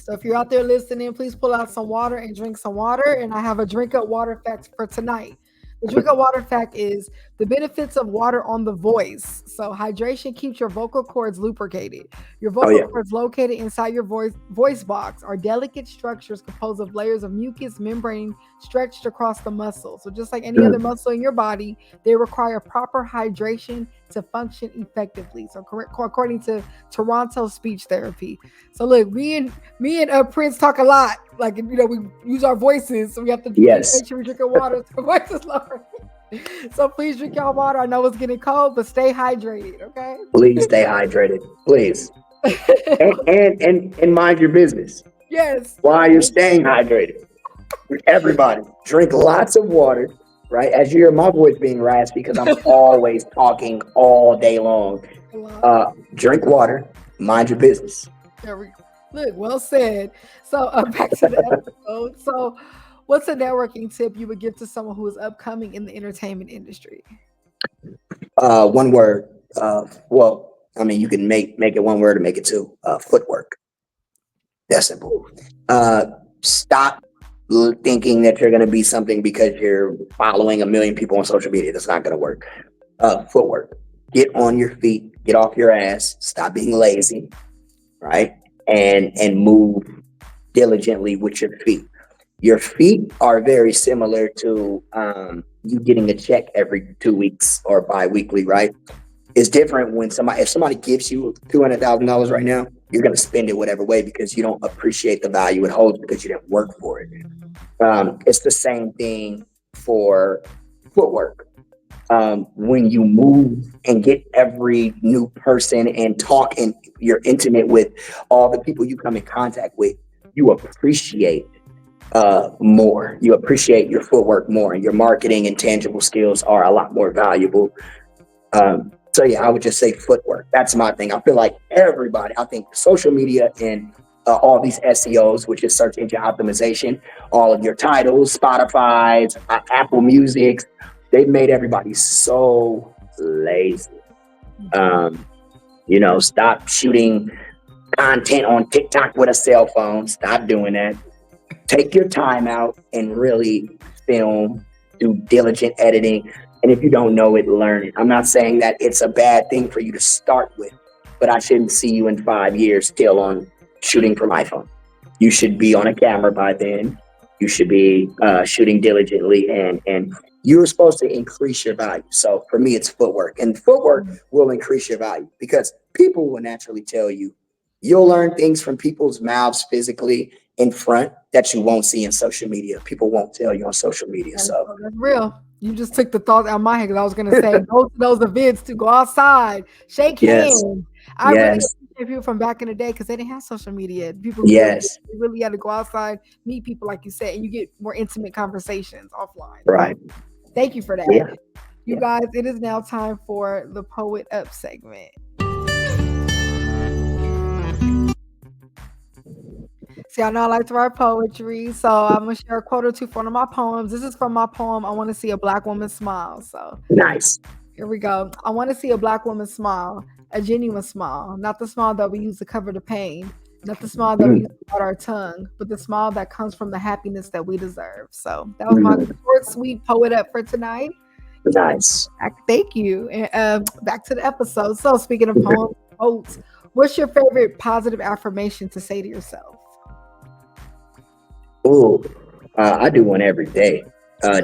So if you're out there listening, please pull out some water and drink some water. And I have a drink up water fact for tonight. The drink up water fact is the benefits of water on the voice. So hydration keeps your vocal cords lubricated. Your Oh vocal yeah. cords located inside your voice box are delicate structures composed of layers of mucus membrane stretched across the muscle. So just like any other muscle in your body, they require proper hydration to function effectively. So according to Toronto Speech Therapy. So look, me and Prince talk a lot. Like, you know, we use our voices, so we have to Yes. make sure we drink our water so the voice is lower. So please drink your water. I know it's getting cold, but stay hydrated, okay? Please stay hydrated. Please. And mind your business Yes. while you're staying hydrated. Everybody, drink lots of water, right? As you hear my voice being raspy because I'm always talking all day long. Drink water, mind your business. There we go. Look, well said. So back to the episode. So what's a networking tip you would give to someone who is upcoming in the entertainment industry? One word. Well, I mean, you can make it one word or make it two. Footwork. That's simple. Stop thinking that you're going to be something because you're following a million people on social media. That's not going to work. Footwork. Get on your feet. Get off your ass. Stop being lazy. Right? And move diligently with your feet. Your feet are very similar to you getting a check every 2 weeks or bi-weekly, right? It's different when if somebody gives you $200,000 right now, you're going to spend it whatever way because you don't appreciate the value it holds because you didn't work for it. It's the same thing for footwork. When you move and get every new person and talk and you're intimate with all the people you come in contact with, you appreciate more. You appreciate your footwork more, and your marketing and tangible skills are a lot more valuable. So yeah, I would just say footwork. That's my thing. I feel like I think social media and all these SEOs, which is search engine optimization, all of your titles, Spotify's, Apple Music's, they've made everybody so lazy. Stop shooting content on TikTok with a cell phone. Stop doing that. Take your time out and really film, do diligent editing. And if you don't know it, learn it. I'm not saying that it's a bad thing for you to start with, but I shouldn't see you in 5 years still on shooting from iPhone. You should be on a camera by then. You should be shooting diligently, and you're supposed to increase your value. So for me, it's footwork, and footwork will increase your value because people will naturally tell you. You'll learn things from people's mouths physically in front that you won't see in social media. People won't tell you on social media. So that's real. You just took the thought out of my head because I was going to say go to those events to go outside, shake hands. I really appreciate people from back in the day because they didn't have social media. People really had to go outside, meet people like you said, and you get more intimate conversations offline. Right. Thank you for that. Yeah. You guys, it is now time for the Poet Up segment. See, I know I like to write poetry, so I'm going to share a quote or two from one of my poems. This is from my poem, I Want to See a Black Woman Smile. So nice. Here we go. I want to see a Black woman smile, a genuine smile, not the smile that we use to cover the pain, not the smile that we use to bite our tongue, but the smile that comes from the happiness that we deserve. So that was my short, sweet Poet Up for tonight. Nice. Thank you. And back to the episode. So speaking of poems, quotes, what's your favorite positive affirmation to say to yourself? Oh, I do one every day,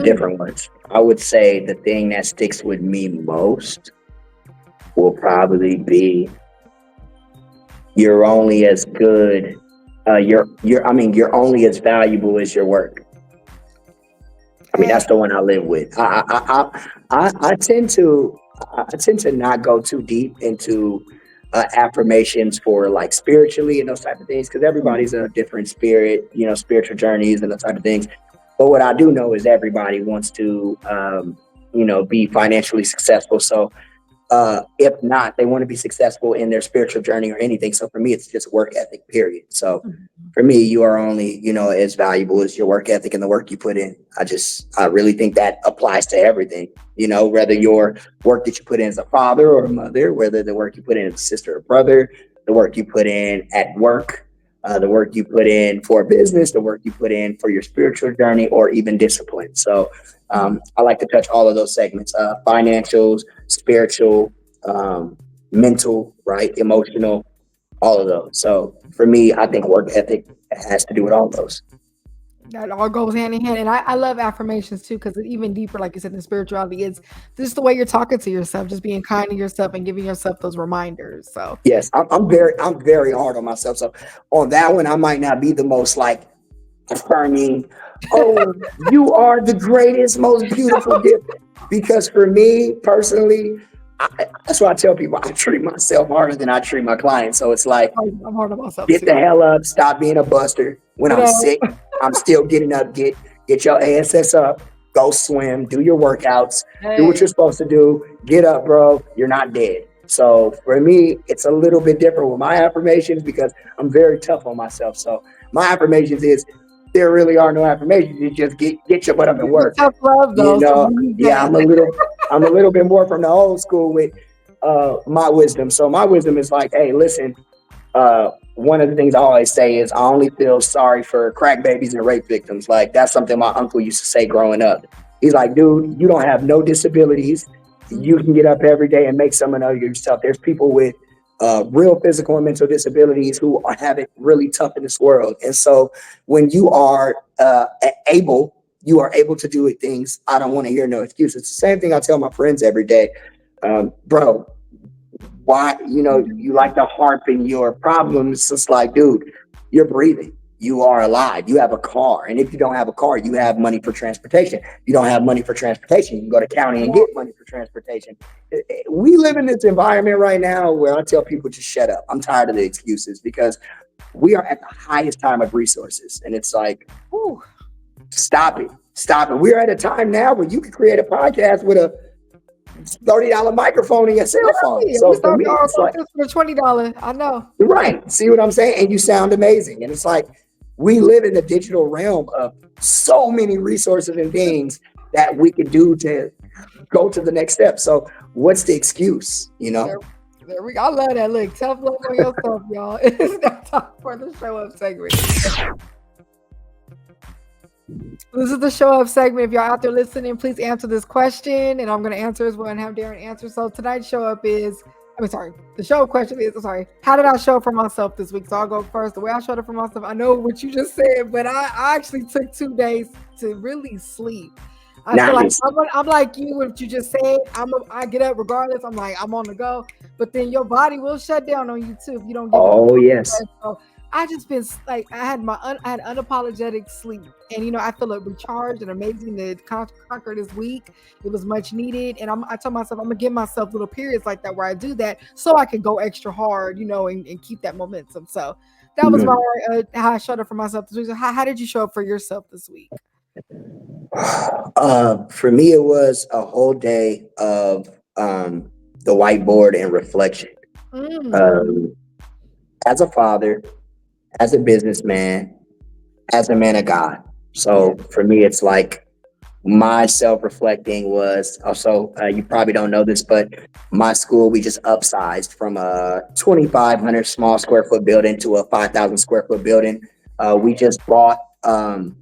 different ones. I would say the thing that sticks with me most will probably be you're only as good. You're only as valuable as your work. I mean, that's the one I live with. I tend to not go too deep into affirmations for like spiritually and those type of things because everybody's in a different spirit, spiritual journeys and those type of things. But what I do know is everybody wants to, be financially successful. So if not, they want to be successful in their spiritual journey or anything. So for me, it's just work ethic, period. So for me, you are only, as valuable as your work ethic and the work you put in. I really think that applies to everything, whether your work that you put in as a father or a mother, whether the work you put in as a sister or brother, the work you put in at work, the work you put in for business, the work you put in for your spiritual journey, or even discipline. So I like to touch all of those segments, financials, spiritual, mental, right, emotional, all of those. So for me, I think work ethic has to do with all those. That all goes hand in hand. And I love affirmations too, because it's even deeper, like you said, in spirituality, it's just the way you're talking to yourself, just being kind to yourself and giving yourself those reminders. So Yes, I'm very hard on myself. So on that one, I might not be the most like affirming, oh, you are the greatest, most beautiful gift. Because for me personally, that's why I tell people I treat myself harder than I treat my clients. So it's like, I'm hard on myself get too. the hell up, stop being a buster. When I'm sick, I'm still getting up. Get your ASS up, go swim, do your workouts, do what you're supposed to do. Get up, bro. You're not dead. So for me, it's a little bit different with my affirmations because I'm very tough on myself. So my affirmations is there really are no affirmations. You just get your butt up and work. Tough love, though. You know, yeah, I'm a little bit more from the old school with my wisdom. So my wisdom is like, hey, listen, one of the things I always say is I only feel sorry for crack babies and rape victims. Like that's something my uncle used to say growing up. He's like, dude, you don't have no disabilities. You can get up every day and make something of yourself. There's people with real physical and mental disabilities who have it really tough in this world. And so when you are able to do things, I don't want to hear no excuses. It's the same thing I tell my friends every day. Bro, why, you like to harp in your problems. It's like, dude, you're breathing. You are alive. You have a car. And if you don't have a car, you have money for transportation. You don't have money for transportation, you can go to county and get money for transportation. We live in this environment right now where I tell people to shut up. I'm tired of the excuses because we are at the highest time of resources. And it's like, whew, stop it. We're at a time now where you can create a podcast with a $30 microphone in your cell phone. So for me, it's like for $20. I know. Right. See what I'm saying? And you sound amazing. And it's like we live in the digital realm of so many resources and things that we could do to go to the next step. So what's the excuse? There we go. I love that. Look, tough love on yourself, y'all. It's not time for the show up segment. This is the show up segment. If y'all out there listening, please answer this question, and I'm going to answer as well and have Darin answer. So tonight's show up is, the show up question is, how did I show up for myself this week? So I'll go first. The way I showed up for myself, I know what you just said, but I actually took 2 days to really sleep. I feel like I'm like you, what you just said. I get up regardless. I'm like, I'm on the go, but then your body will shut down on you too if you don't get yes. So I just been like, I had unapologetic sleep, and I feel like recharged and amazing to conquer this week. It was much needed, and I told myself I'm gonna give myself little periods like that where I do that so I can go extra hard, and keep that momentum. So that was how I showed up for myself this week. So how did you show up for yourself this week? For me, it was a whole day of the whiteboard and reflection. As a father, as a businessman, as a man of God. So for me, it's like my self-reflecting was also, you probably don't know this, but my school, we just upsized from a 2,500 small square foot building to a 5,000 square foot building. We just bought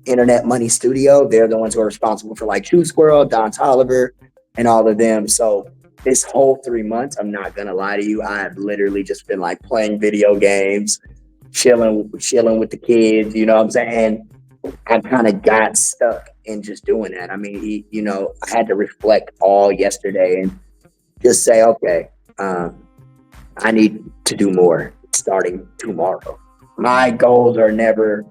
Internet Money Studio. They're the ones who are responsible for like True Squirrel, Don Tolliver, and all of them. So this whole 3 months, I'm not going to lie to you, I have literally just been like playing video games, chilling with the kids, you know what I'm saying? I kind of got stuck in just doing that. I mean, I had to reflect all yesterday and just say, okay, I need to do more starting tomorrow. My goals are never,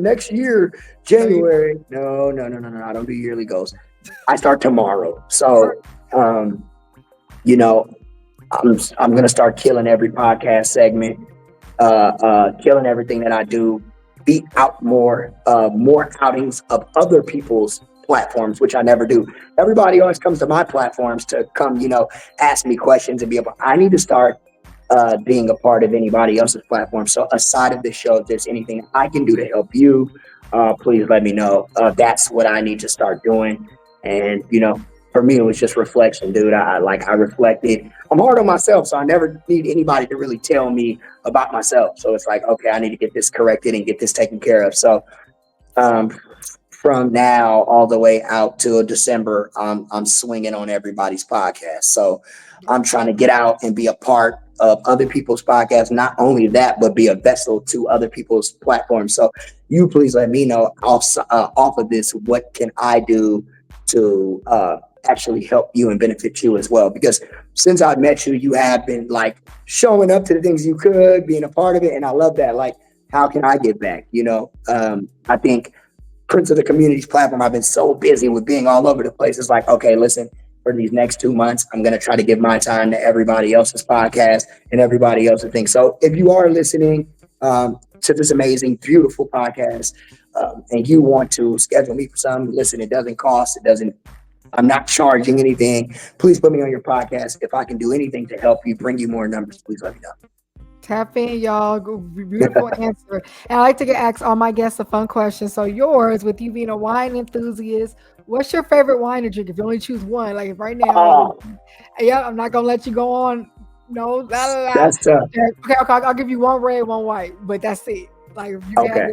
next year, January. No, I don't do yearly goals. I start tomorrow. So, I'm going to start killing every podcast segment. Killing everything that I do, beat out more outings of other people's platforms, which I never do. Everybody always comes to my platforms to come, ask me questions and be able, I need to start being a part of anybody else's platform. So aside of this show, if there's anything I can do to help you, please let me know. That's what I need to start doing. And, for me, it was just reflection, dude. I reflected. I'm hard on myself, so I never need anybody to really tell me about myself. So it's like, okay, I need to get this corrected and get this taken care of. So um, from now all the way out till December, I'm swinging on everybody's podcast. So I'm trying to get out and be a part of other people's podcasts. Not only that, but be a vessel to other people's platforms. So you please let me know off of this, what can I do to actually help you and benefit you as well? Because since I've met you, you have been like showing up to the things you could, being a part of it. And I love that. Like, how can I give back? I think Prince of the Community's platform, I've been so busy with being all over the place. It's like, okay, listen, for these next 2 months, I'm going to try to give my time to everybody else's podcast and everybody else's thing. So if you are listening to this amazing, beautiful podcast, and you want to schedule me for something, listen, it doesn't cost. I'm not charging anything. Please put me on your podcast. If I can do anything to help you, bring you more numbers, please let me know. Tap in, y'all. Beautiful answer. And I like to ask all my guests a fun question. So yours, with you being a wine enthusiast, what's your favorite wine to drink? If you only choose one, like right now, yeah, I'm not gonna let you go on. No, that's tough. Okay, I'll give you one red, one white, but that's it. Like, if you okay,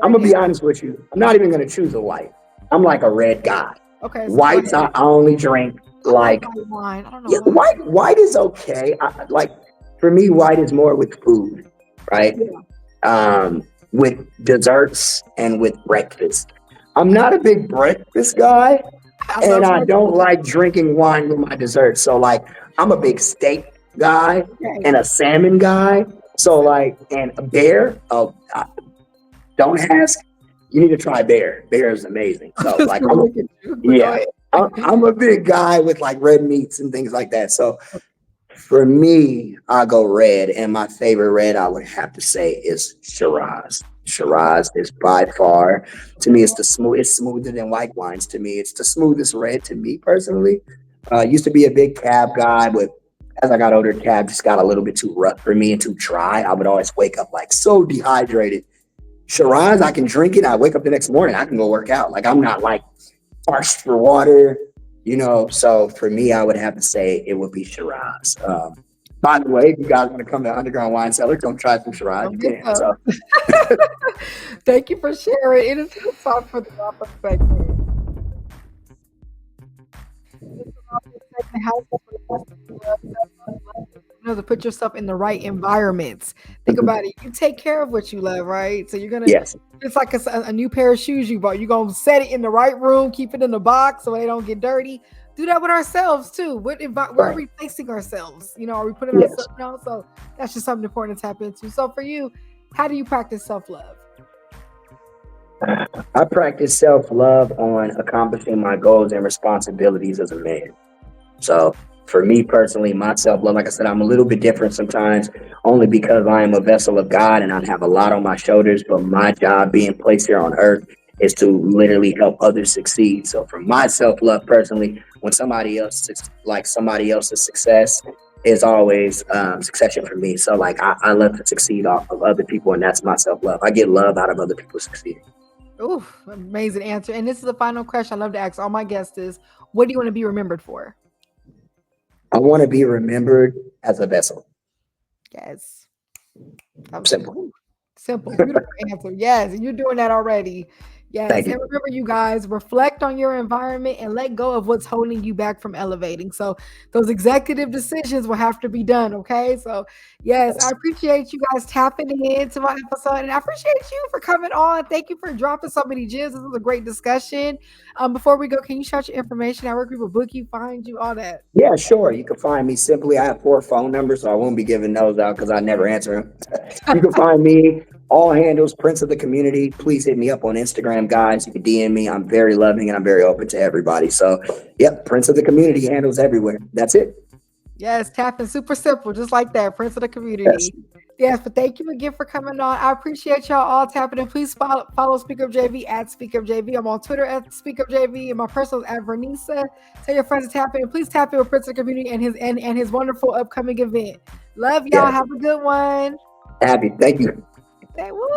I'm gonna be honest with you. I'm not even gonna choose a white. I'm like a red guy. Okay, so whites I only drink like wine. I don't know. Yeah, white is okay. For me, white is more with food, right? Yeah. With desserts and with breakfast. I'm not a big breakfast guy, and I don't like drinking wine with my dessert. So like, I'm a big steak guy and a salmon guy. So like, and a bear. Don't ask. You need to try bear. Bear is amazing. So like, I'm a big guy with like red meats and things like that. So for me, I go red, and my favorite red I would have to say is Shiraz. Shiraz is by far, to me, it's smoother than white wines. To me, it's the smoothest red to me personally. Used to be a big cab guy, but as I got older, cab just got a little bit too rough for me and too dry. I would always wake up like so dehydrated. Shiraz, I can drink it. I wake up the next morning, I can go work out. Like, I'm not like parched for water, so for me, I would have to say it would be Shiraz. By the way, if you guys want to come to Underground Wine Cellar, come try some Shiraz. So. Thank you for sharing. It is time for the wrap-up segment. To put yourself in the right environments. Think about it. You take care of what you love, right? So you're gonna. Yes. It's like a new pair of shoes you bought. You're gonna set it in the right room, keep it in the box so they don't get dirty. Do that with ourselves too. Where are we placing ourselves? Are we putting ourselves? So that's just something important to tap into. So for you, how do you practice self-love? I practice self-love on accomplishing my goals and responsibilities as a man. So for me personally, my self-love, like I said, I'm a little bit different sometimes, only because I am a vessel of God and I have a lot on my shoulders. But my job being placed here on earth is to literally help others succeed. So for my self-love personally, when somebody else's success is always succession for me. So like, I love to succeed off of other people, and that's my self-love. I get love out of other people succeeding. Ooh, amazing answer. And this is the final question I love to ask all my guests is, what do you want to be remembered for? I want to be remembered as a vessel. Yes. Simple. Beautiful answer. Yes. And you're doing that already. Yes. And remember, you guys, reflect on your environment and let go of what's holding you back from elevating. So those executive decisions will have to be done. Okay. So yes, I appreciate you guys tapping into my episode, and I appreciate you for coming on. Thank you for dropping so many gems. This was a great discussion. Before we go, can you shout your information out where people book you, find you, all that? Yeah, sure. You can find me simply. I have 4 phone numbers, so I won't be giving those out because I never answer them. You can find me, all handles, Prince of the Community. Please hit me up on Instagram, guys. You can DM me. I'm very loving and I'm very open to everybody. So, yep, Prince of the Community handles everywhere. That's it. Yes, tapping, super simple, just like that, Prince of the Community. Yes, but thank you again for coming on. I appreciate y'all all tapping in. Please follow SpeakUpJV at SpeakUpJV. I'm on Twitter at SpeakUpJV, and my personal is at Vernisa. Tell your friends to tap in. Please tap in with Prince of the Community and his wonderful upcoming event. Love y'all. Have a good one. Happy. Thank you. Woo.